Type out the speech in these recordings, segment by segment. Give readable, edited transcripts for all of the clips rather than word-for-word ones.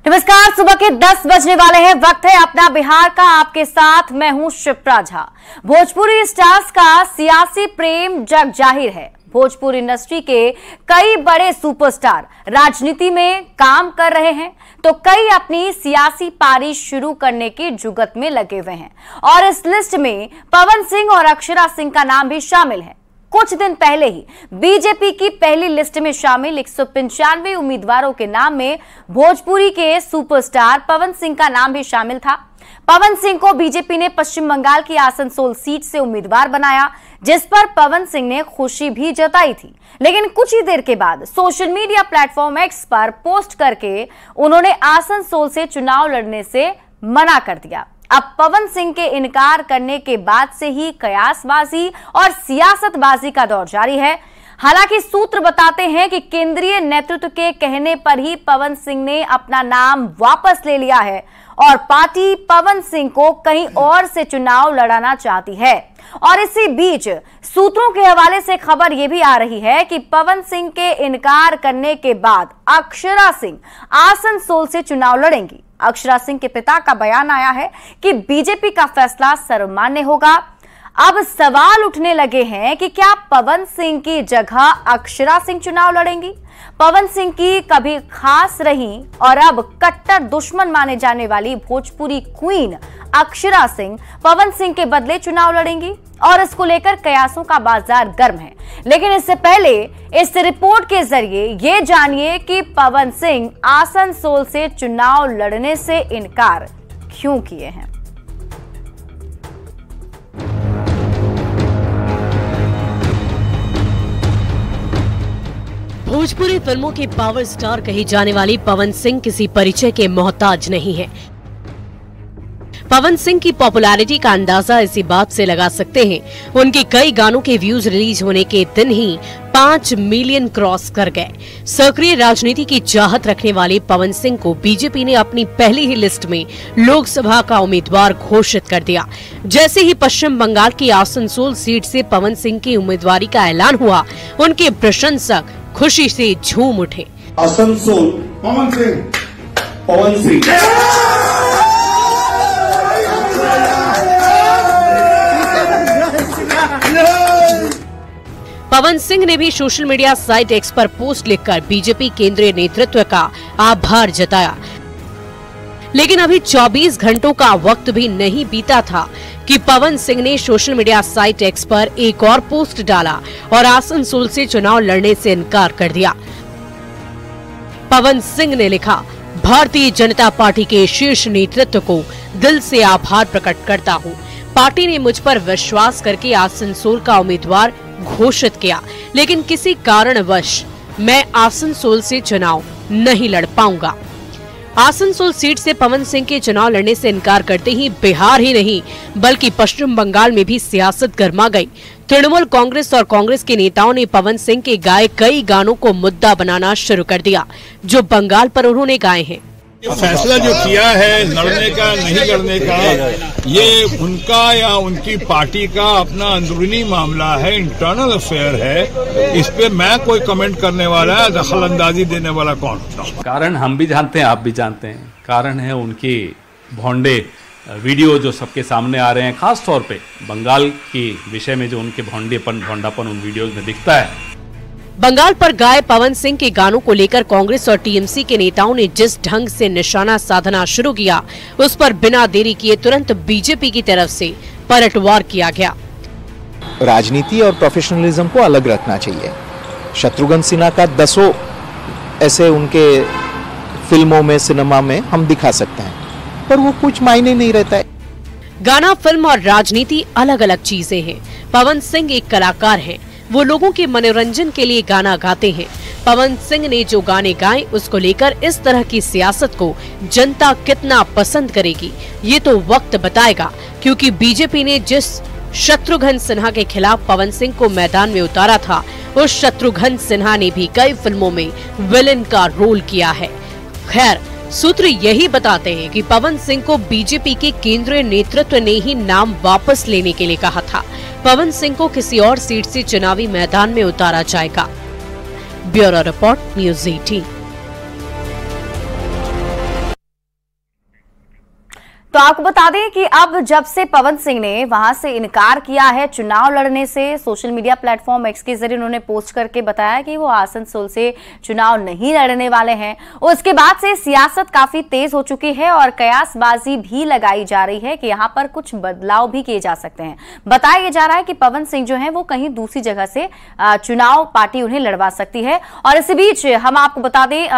नमस्कार, सुबह के 10 बजने वाले हैं। वक्त है अपना बिहार का। आपके साथ मैं हूं शिप्रा झा। भोजपुरी स्टार्स का सियासी प्रेम जग जाहिर है। भोजपुरी इंडस्ट्री के कई बड़े सुपरस्टार राजनीति में काम कर रहे हैं तो कई अपनी सियासी पारी शुरू करने की जुगत में लगे हुए हैं और इस लिस्ट में पवन सिंह और अक्षरा सिंह का नाम भी शामिल है। कुछ दिन पहले ही बीजेपी की पहली लिस्ट में शामिल 195 उम्मीदवारों के नाम में भोजपुरी के सुपरस्टार पवन सिंह का नाम भी शामिल था। पवन सिंह को बीजेपी ने पश्चिम बंगाल की आसनसोल सीट से उम्मीदवार बनाया, जिस पर पवन सिंह ने खुशी भी जताई थी। लेकिन कुछ ही देर के बाद सोशल मीडिया प्लेटफॉर्म एक्स पर पोस्ट करके उन्होंने आसनसोल से चुनाव लड़ने से मना कर दिया। अब पवन सिंह के इनकार करने के बाद से ही कयासबाजी और सियासतबाजी का दौर जारी है। हालांकि सूत्र बताते हैं कि केंद्रीय नेतृत्व के कहने पर ही पवन सिंह ने अपना नाम वापस ले लिया है और पार्टी पवन सिंह को कहीं और से चुनाव लड़ाना चाहती है। और इसी बीच सूत्रों के हवाले से खबर यह भी आ रही है कि पवन सिंह के इनकार करने के बाद अक्षरा सिंह आसनसोल से चुनाव लड़ेंगी। अक्षरा सिंह के पिता का बयान आया है कि बीजेपी का फैसला सर्वमान्य होगा। अब सवाल उठने लगे हैं कि क्या पवन सिंह की जगह अक्षरा सिंह चुनाव लड़ेंगी? पवन सिंह की कभी खास रही और अब कट्टर दुश्मन माने जाने वाली भोजपुरी क्वीन अक्षरा सिंह पवन सिंह के बदले चुनाव लड़ेंगी और इसको लेकर कयासों का बाजार गर्म है। लेकिन इससे पहले इस रिपोर्ट के जरिए ये जानिए कि पवन सिंह आसनसोल से चुनाव लड़ने से इनकार क्यों किए हैं। भोजपुरी फिल्मों के पावर स्टार कही जाने वाली पवन सिंह किसी परिचय के मोहताज नहीं है। पवन सिंह की पॉपुलैरिटी का अंदाजा इसी बात से लगा सकते हैं, उनके कई गानों के व्यूज रिलीज होने के दिन ही 5 मिलियन क्रॉस कर गए। सक्रिय राजनीति की चाहत रखने वाले पवन सिंह को बीजेपी ने अपनी पहली ही लिस्ट में लोकसभा का उम्मीदवार घोषित कर दिया। जैसे ही पश्चिम बंगाल की आसनसोल सीट से पवन सिंह की उम्मीदवारी का ऐलान हुआ, उनके प्रशंसक खुशी से झूम उठे। आसनसोल पवन सिंह पवन सिंह ने भी सोशल मीडिया साइट एक्स पर पोस्ट लिखकर बीजेपी केंद्रीय नेतृत्व का आभार जताया। लेकिन अभी 24 घंटों का वक्त भी नहीं बीता था कि पवन सिंह ने सोशल मीडिया साइट एक्स पर एक और पोस्ट डाला और आसनसोल से चुनाव लड़ने से इनकार कर दिया। पवन सिंह ने लिखा, भारतीय जनता पार्टी के शीर्ष नेतृत्व को दिल से आभार प्रकट करता हूँ। पार्टी ने मुझ पर विश्वास करके आसनसोल का उम्मीदवार घोषित किया, लेकिन किसी कारणवश मैं आसनसोल से चुनाव नहीं लड़ पाऊंगा। आसनसोल सीट से पवन सिंह के चुनाव लड़ने से इनकार करते ही बिहार ही नहीं बल्कि पश्चिम बंगाल में भी सियासत गर्मा गई। तृणमूल कांग्रेस और कांग्रेस के नेताओं ने पवन सिंह के गाए कई गानों को मुद्दा बनाना शुरू कर दिया, जो बंगाल पर उन्होंने गाए हैं। फैसला जो किया है लड़ने का नहीं लड़ने का, ये उनका या उनकी पार्टी का अपना अंदरूनी मामला है, इंटरनल अफेयर है। इस पे मैं कोई कमेंट करने वाला, दखल अंदाजी देने वाला कौन होता हूँ। कारण हम भी जानते हैं, आप भी जानते हैं। कारण है उनकी भोंडे वीडियो जो सबके सामने आ रहे हैं, खास तौर पे बंगाल के विषय में जो उनके भोंडापन उन वीडियोज में दिखता है। बंगाल पर गाए पवन सिंह के गानों को लेकर कांग्रेस और टीएमसी के नेताओं ने जिस ढंग से निशाना साधना शुरू किया, उस पर बिना देरी किए तुरंत बीजेपी की तरफ से पलटवार किया गया। राजनीति और प्रोफेशनलिज्म को अलग रखना चाहिए। शत्रुघ्न सिन्हा का 10 ऐसे उनके फिल्मों में, सिनेमा में हम दिखा सकते हैं, पर वो कुछ मायने नहीं रहता है। गाना, फिल्म और राजनीति अलग अलग चीजें हैं। पवन सिंह एक कलाकार हैं, वो लोगों के मनोरंजन के लिए गाना गाते हैं। पवन सिंह ने जो गाने गाए उसको लेकर इस तरह की सियासत को जनता कितना पसंद करेगी, ये तो वक्त बताएगा। क्योंकि बीजेपी ने जिस शत्रुघ्न सिन्हा के खिलाफ पवन सिंह को मैदान में उतारा था, उस शत्रुघ्न सिन्हा ने भी कई फिल्मों में विलेन का रोल किया है। खैर, सूत्र यही बताते हैं कि पवन सिंह को बीजेपी के केंद्रीय नेतृत्व ने ही नाम वापस लेने के लिए कहा था। पवन सिंह को किसी और सीट से चुनावी मैदान में उतारा जाएगा। Bureau report, news 18। आपको बता दें कि अब जब से पवन सिंह ने वहां से इनकार किया है चुनाव लड़ने से, सोशल मीडिया प्लेटफॉर्म एक्स के जरिए उन्होंने पोस्ट करके बताया कि वो आसनसोल से चुनाव नहीं लड़ने वाले हैं, उसके बाद से सियासत काफी तेज हो चुकी है और कयासबाजी भी लगाई जा रही है कि यहां पर कुछ बदलाव भी किए जा सकते हैं। बताया जा रहा है कि पवन सिंह जो है वो कहीं दूसरी जगह से चुनाव पार्टी उन्हें लड़वा सकती है। और इसी बीच हम आपको बता दें,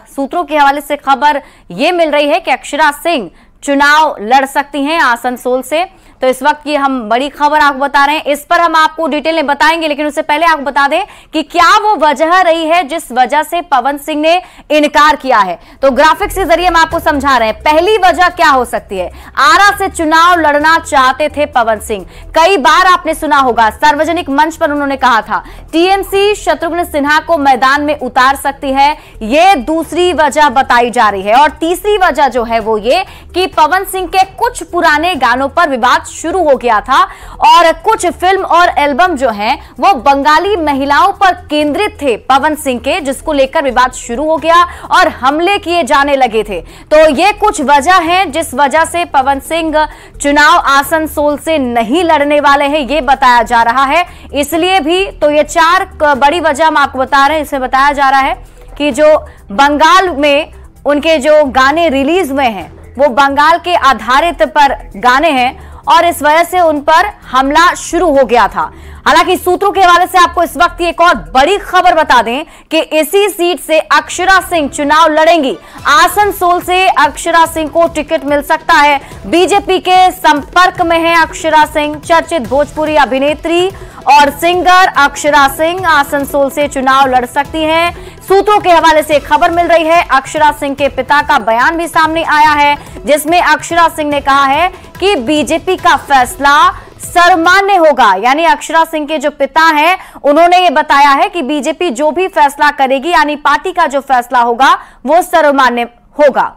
सूत्रों के हवाले से खबर ये मिल रही है कि अक्षरा सिंह चुनाव लड़ सकती हैं आसनसोल से। तो इस वक्त की हम बड़ी खबर आपको बता रहे हैं, इस पर हम आपको डिटेल में बताएंगे, लेकिन उससे पहले आपको बता दें कि क्या वो वजह रही है जिस वजह से पवन सिंह ने इनकार किया है। तो ग्राफिक्स के जरिए हम आपको समझा रहे हैं पहली वजह क्या हो सकती है। आरा से चुनाव लड़ना चाहते थे पवन सिंह, कई बार आपने सुना होगा, सार्वजनिक मंच पर उन्होंने कहा था टीएमसी शत्रुघ्न सिन्हा को मैदान में उतार सकती है, ये दूसरी वजह बताई जा रही है। और तीसरी वजह जो है वो ये कि पवन सिंह के कुछ पुराने गानों पर विवाद शुरू हो गया था और कुछ फिल्म और एल्बम जो हैं वो बंगाली महिलाओं पर केंद्रित थे पवन सिंह के, जिसको लेकर विवाद शुरू हो गया और हमले किए जाने लगे थे। तो ये कुछ वजह हैं जिस वजह से पवन सिंह चुनाव आसनसोल से नहीं लड़ने वाले हैं, ये बताया जा रहा है। इसलिए भी तो ये 4 बड़ी वजह हम आपको बता रहे हैं। इसमें बताया जा रहा है कि जो बंगाल में उनके जो गाने रिलीज हुए हैं वो बंगाल के आधारित पर गाने हैं और इस वजह से उन पर हमला शुरू हो गया था। हालांकि सूत्रों के हवाले से आपको इस वक्त एक और बड़ी खबर बता दें कि इसी सीट से अक्षरा सिंह चुनाव लड़ेंगी। आसनसोल से अक्षरा सिंह को टिकट मिल सकता है। बीजेपी के संपर्क में है अक्षरा सिंह। चर्चित भोजपुरी अभिनेत्री और सिंगर अक्षरा सिंह आसनसोल से चुनाव लड़ सकती हैं। सूत्रों के हवाले से खबर मिल रही है, अक्षरा सिंह के पिता का बयान भी सामने आया है जिसमें अक्षरा सिंह ने कहा है कि बीजेपी का फैसला सर्वमान्य होगा। यानी अक्षरा सिंह के जो पिता हैं उन्होंने ये बताया है कि बीजेपी जो भी फैसला करेगी, यानी पार्टी का जो फैसला होगा वो सर्वमान्य होगा।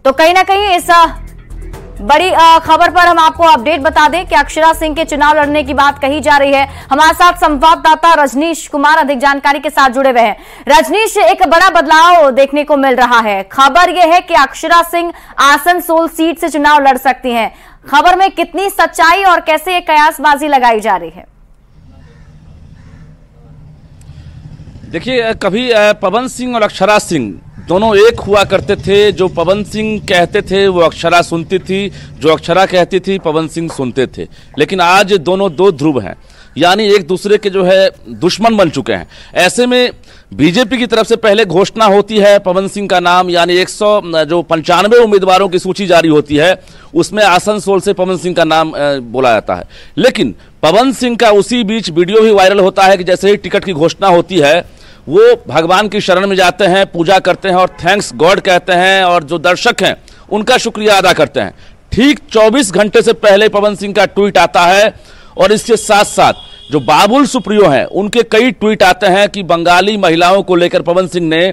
तो कहीं ना कहीं इस बड़ी खबर पर हम आपको अपडेट बता दें कि अक्षरा सिंह के चुनाव लड़ने की बात कही जा रही है। हमारे साथ संवाददाता रजनीश कुमार अधिक जानकारी के साथ जुड़े हुए हैं। रजनीश, एक बड़ा बदलाव देखने को मिल रहा है, खबर यह है कि अक्षरा सिंह आसनसोल सीट से चुनाव लड़ सकती हैं। खबर में कितनी सच्चाई और कैसे ये कयासबाजी लगाई जा रही है? देखिए, कभी पवन सिंह और अक्षरा सिंह दोनों एक हुआ करते थे। जो पवन सिंह कहते थे वो अक्षरा सुनती थी, जो अक्षरा कहती थी पवन सिंह सुनते थे। लेकिन आज दोनों 2 ध्रुव हैं, यानी एक दूसरे के जो है दुश्मन बन चुके हैं। ऐसे में बीजेपी की तरफ से पहले घोषणा होती है पवन सिंह का नाम, यानी 195 उम्मीदवारों की सूची जारी होती है, उसमें आसनसोल से पवन सिंह का नाम बोला जाता है। लेकिन पवन सिंह का उसी बीच वीडियो भी वायरल होता है कि जैसे ही टिकट की घोषणा होती है वो भगवान की शरण में जाते हैं, पूजा करते हैं और थैंक्स गॉड कहते हैं और जो दर्शक हैं उनका शुक्रिया अदा करते हैं। ठीक 24 घंटे से पहले पवन सिंह का ट्वीट आता है और इसके साथ साथ जो बाबुल सुप्रियो हैं उनके कई ट्वीट आते हैं कि बंगाली महिलाओं को लेकर पवन सिंह ने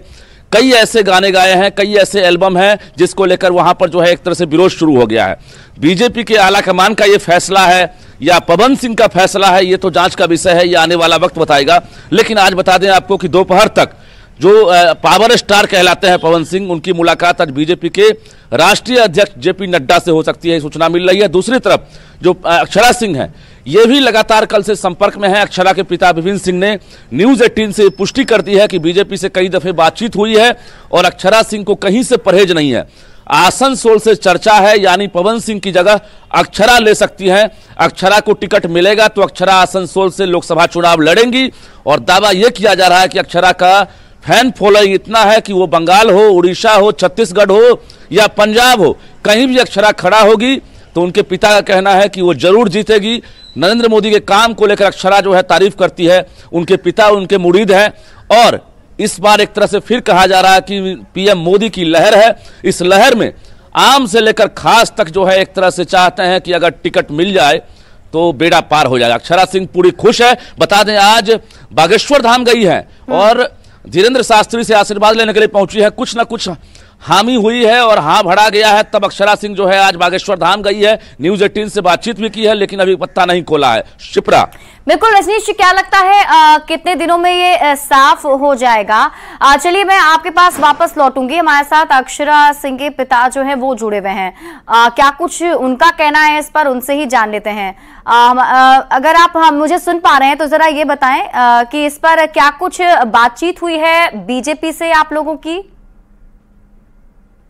कई ऐसे गाने गाए हैं, कई ऐसे एल्बम हैं जिसको लेकर वहां पर जो है एक तरह से विरोध शुरू हो गया है। बीजेपी के आला कमान का ये फैसला है या पवन सिंह का फैसला है, ये तो जांच का विषय है, ये आने वाला वक्त बताएगा। लेकिन आज बता दें आपको कि दोपहर तक जो पावर स्टार कहलाते हैं पवन सिंह, उनकी मुलाकात आज बीजेपी के राष्ट्रीय अध्यक्ष जेपी नड्डा से हो सकती है, सूचना मिल रही है। दूसरी तरफ जो अक्षरा सिंह है ये भी लगातार कल से संपर्क में है। अक्षरा के पिता विपिन सिंह ने न्यूज 18 से पुष्टि कर दी है कि बीजेपी से कई दफे बातचीत हुई है और अक्षरा सिंह को कहीं से परहेज नहीं है। आसनसोल से चर्चा है, यानी पवन सिंह की जगह अक्षरा ले सकती हैं। अक्षरा को टिकट मिलेगा तो अक्षरा आसनसोल से लोकसभा चुनाव लड़ेंगी और दावा यह किया जा रहा है कि अक्षरा का फैन फॉलोइंग इतना है कि वो बंगाल हो, उड़ीसा हो, छत्तीसगढ़ हो या पंजाब हो, कहीं भी अक्षरा खड़ा होगी तो उनके पिता का कहना है कि वो जरूर जीतेगी। नरेंद्र मोदी के काम को लेकर अक्षरा जो है तारीफ करती है, उनके पिता उनके मुरीद हैं और इस बार एक तरह से फिर कहा जा रहा है कि पीएम मोदी की लहर है। इस लहर में आम से लेकर खास तक जो है एक तरह से चाहते हैं कि अगर टिकट मिल जाए तो बेड़ा पार हो जाएगा। अक्षरा सिंह पूरी खुश है। बता दें आज बागेश्वर धाम गई है और धीरेन्द्र शास्त्री से आशीर्वाद लेने के लिए पहुंची है। कुछ ना कुछ हामी हुई है और हाँ भरा गया है, तब अक्षरा सिंह जो है आज बागेश्वर धाम गई है, न्यूज 18 से बातचीत भी की है, लेकिन अभी पत्ता नहीं खोला है। शिप्रा, बिल्कुल रजनीश, क्या लगता है कितने दिनों में ये साफ हो जाएगा? चलिए मैं आपके पास वापस लौटूंगी। हमारे साथ अक्षरा सिंह के पिता जो है वो जुड़े हुए हैं, क्या कुछ उनका कहना है इस पर, उनसे ही जान लेते हैं। अगर आप मुझे सुन पा रहे हैं तो जरा ये बताएं कि इस पर क्या कुछ बातचीत हुई है बीजेपी से आप लोगों की?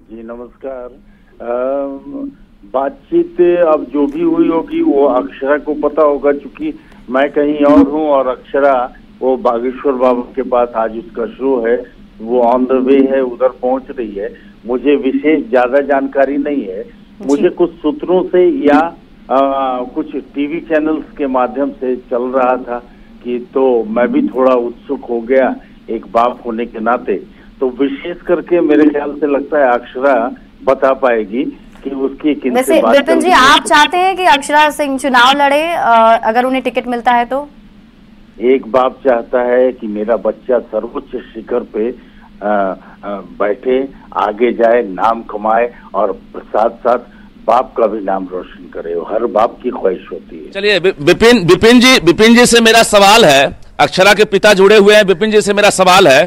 जी नमस्कार। बातचीत अब जो भी हुई होगी वो अक्षरा को पता होगा, क्योंकि मैं कहीं और हूँ और अक्षरा वो बागेश्वर बाबा के पास आज उसका शो है, वो ऑन द वे है, उधर पहुंच रही है। मुझे विशेष ज्यादा जानकारी नहीं है। मुझे कुछ सूत्रों से या कुछ टीवी चैनल्स के माध्यम से चल रहा था कि, तो मैं भी थोड़ा उत्सुक हो गया एक बाप होने के नाते। तो विशेष करके मेरे ख्याल से लगता है अक्षरा बता पाएगी कि उसकी किनसे वैसे विपिन जी, आप चाहते हैं कि अक्षरा सिंह चुनाव लड़े अगर उन्हें टिकट मिलता है तो? एक बाप चाहता है कि मेरा बच्चा सर्वोच्च शिखर पे बैठे, आगे जाए, नाम कमाए और साथ साथ बाप का भी नाम रोशन करे। हर बाप की ख्वाहिश होती है। चलिए विपिन जी से मेरा सवाल है, अक्षरा के पिता जुड़े हुए हैं। विपिन जी से मेरा सवाल है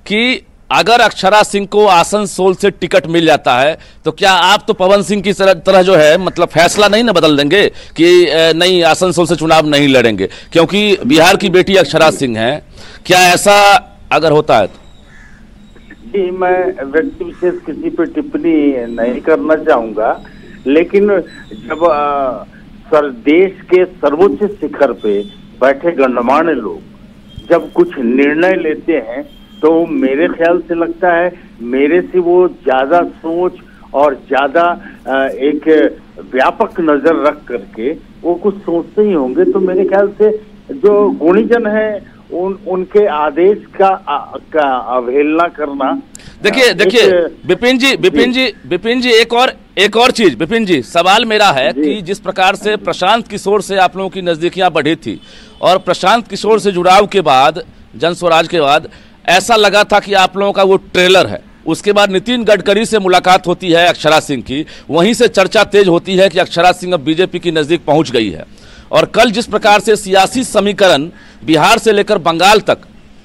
कि अगर अक्षरा सिंह को आसनसोल से टिकट मिल जाता है तो क्या आप तो पवन सिंह की तरह जो है मतलब फैसला नहीं ना बदल देंगे कि नहीं आसनसोल से चुनाव नहीं लड़ेंगे, क्योंकि बिहार की बेटी अक्षरा सिंह है? क्या ऐसा अगर होता है तो? जी मैं व्यक्ति विशेष किसी पे टिप्पणी नहीं करना चाहूंगा, लेकिन जब देश के सर्वोच्च शिखर पे बैठे गणमान्य लोग जब कुछ निर्णय लेते हैं तो मेरे ख्याल से लगता है मेरे से वो ज्यादा सोच और ज्यादा एक व्यापक नजर रख करके वो कुछ सोचते ही होंगे। तो मेरे ख्याल से जो गुणीजन है उनके आदेश का अवहेलना करना। देखिए विपिन जी एक और चीज विपिन जी, सवाल मेरा है कि जिस प्रकार से प्रशांत किशोर से आप लोगों की नजदीकियां बढ़ी थी और प्रशांत किशोर से जुड़ाव के बाद, जन स्वराज के बाद ऐसा लगा था कि आप लोगों का वो ट्रेलर है, उसके बाद नितिन गडकरी से मुलाकात होती है अक्षरा सिंह की, वहीं से चर्चा तेज होती है कि अक्षरा सिंह अब बीजेपी की नजदीक पहुंच गई है। और कल जिस प्रकार से सियासी समीकरण बिहार से लेकर बंगाल तक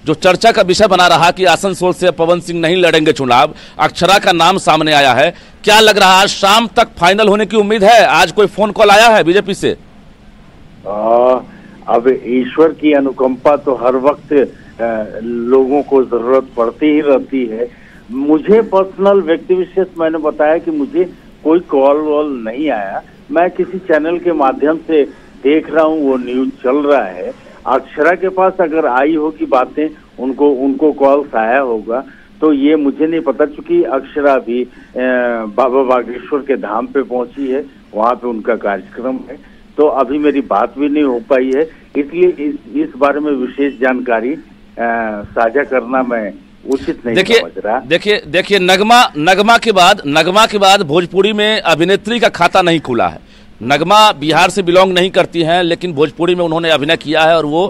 जो चर्चा का विषय बना रहा कि आसनसोल से पवन सिंह नहीं लड़ेंगे चुनाव, अक्षरा का नाम सामने आया है, क्या लग रहा है आज शाम तक फाइनल होने की उम्मीद है? आज कोई फोन कॉल आया है बीजेपी से? अब ईश्वर की अनुकंपा तो हर वक्त लोगों को जरूरत पड़ती ही रहती है। मुझे पर्सनल व्यक्ति विशेष मैंने बताया कि मुझे कोई कॉल वॉल नहीं आया, मैं किसी चैनल के माध्यम से देख रहा हूँ, वो न्यूज चल रहा है। अक्षरा के पास अगर आई होगी बातें, उनको कॉल्स आया होगा, तो ये मुझे नहीं पता, चूंकि अक्षरा भी बाबा बागेश्वर के धाम पे पहुंची है, वहां पे उनका कार्यक्रम है, तो अभी मेरी बात भी नहीं हो पाई है, इसलिए इस बारे में विशेष जानकारी साझा करना मैं उचित नहीं समझ रहा। देखिए नगमा के बाद भोजपुरी में अभिनेत्री का खाता नहीं खुला है। नगमा बिहार से बिलोंग नहीं करती हैं, लेकिन भोजपुरी में उन्होंने अभिनय किया है और वो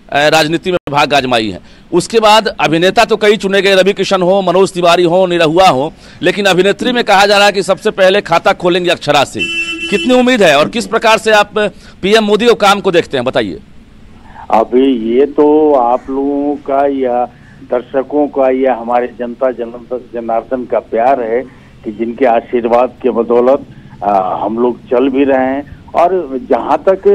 राजनीति में भाग आजमाई है। उसके बाद अभिनेता तो कई चुने गए, रवि किशन हो, मनोज तिवारी हो, निरहुआ हो, लेकिन अभिनेत्री में कहा जा रहा है कि सबसे पहले खाता खोलेंगे अक्षरा सिंह। कितनी उम्मीद है और किस प्रकार से आप पीएम मोदी के काम को देखते हैं, बताइए। अभी ये तो आप लोगों का या दर्शकों का या हमारे जनता जनार्दन का प्यार है कि जिनके आशीर्वाद के बदौलत हम लोग चल भी रहे हैं। और जहां तक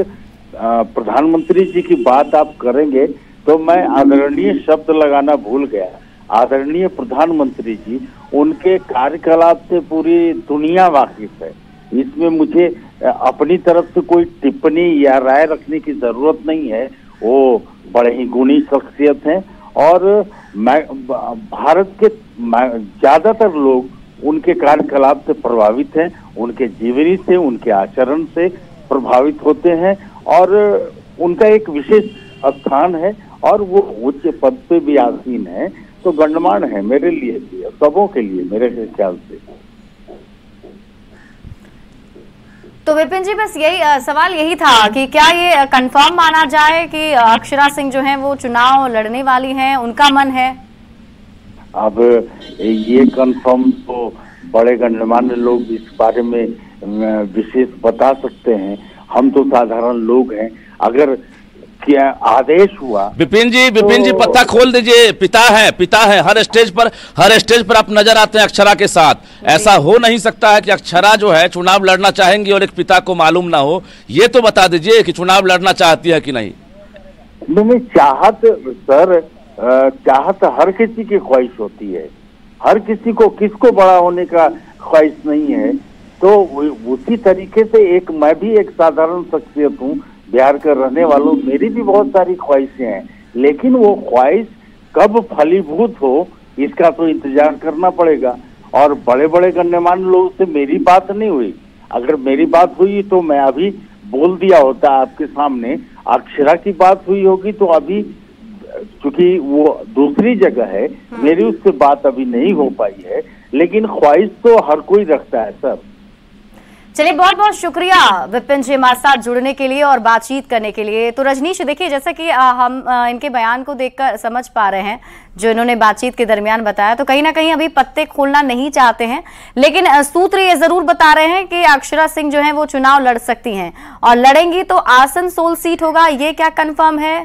प्रधानमंत्री जी की बात आप करेंगे तो मैं आदरणीय शब्द लगाना भूल गया। आदरणीय प्रधानमंत्री जी, उनके कार्यकलाप से पूरी दुनिया वाकिफ है, इसमें मुझे अपनी तरफ से कोई टिप्पणी या राय रखने की जरूरत नहीं है। वो बड़े ही गुणी शख्सियत हैं और भारत के ज्यादातर लोग उनके कार्यकलाप से प्रभावित हैं, उनके जीवनी से, उनके आचरण से प्रभावित होते हैं और उनका एक विशेष स्थान है और वो उच्च पद पे भी आसीन है, तो गण्यमान्य है मेरे लिए भी, सबों के लिए मेरे ख्याल से। तो विपिन जी, बस यही सवाल यही था कि क्या ये कंफर्म माना जाए कि अक्षरा सिंह जो हैं वो चुनाव लड़ने वाली हैं, उनका मन है? अब ये कंफर्म तो बड़े गणमान्य लोग इस बारे में विशेष बता सकते हैं, हम तो साधारण लोग हैं। अगर क्या आदेश हुआ, विपिन जी पत्ता खोल दीजिए, पिता है हर स्टेज पर आप नजर आते हैं अक्षरा के साथ। ऐसा हो नहीं सकता है कि अक्षरा जो है चुनाव लड़ना चाहेंगी और एक पिता को मालूम ना हो। ये तो बता दीजिए कि चुनाव लड़ना चाहती है कि नहीं। नहीं, चाहत सर, चाहत हर किसी की ख्वाहिश होती है, हर किसी को, किसको बड़ा होने का ख्वाहिश नहीं है। तो उसी तरीके से मैं भी एक साधारण शख्सियत हूँ, बिहार का रहने वालों, मेरी भी बहुत सारी ख्वाहिशें हैं, लेकिन वो ख्वाहिश कब फलीभूत हो इसका तो इंतजार करना पड़ेगा। और बड़े बड़े गण्यमान्य लोगों से मेरी बात नहीं हुई, अगर मेरी बात हुई तो मैं अभी बोल दिया होता आपके सामने। अक्षरा की बात हुई होगी तो अभी चूंकि वो दूसरी जगह है, मेरी उससे बात अभी नहीं हो पाई है, लेकिन ख्वाहिश तो हर कोई रखता है सर। चलिए, बहुत बहुत शुक्रिया विपिन जी हमारे साथ जुड़ने के लिए और बातचीत करने के लिए। तो रजनीश, देखिए जैसा कि हम इनके बयान को देखकर समझ पा रहे हैं, जो इन्होंने बातचीत के दरमियान बताया, तो कहीं ना कहीं अभी पत्ते खोलना नहीं चाहते हैं, लेकिन सूत्र ये जरूर बता रहे हैं कि अक्षरा सिंह जो है वो चुनाव लड़ सकती हैं और लड़ेंगी तो आसनसोल सीट होगा। ये क्या कंफर्म है?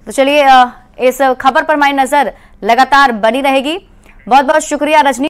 तो चलिए, इस खबर पर हमारी नजर लगातार बनी रहेगी। बहुत बहुत शुक्रिया रजनीश।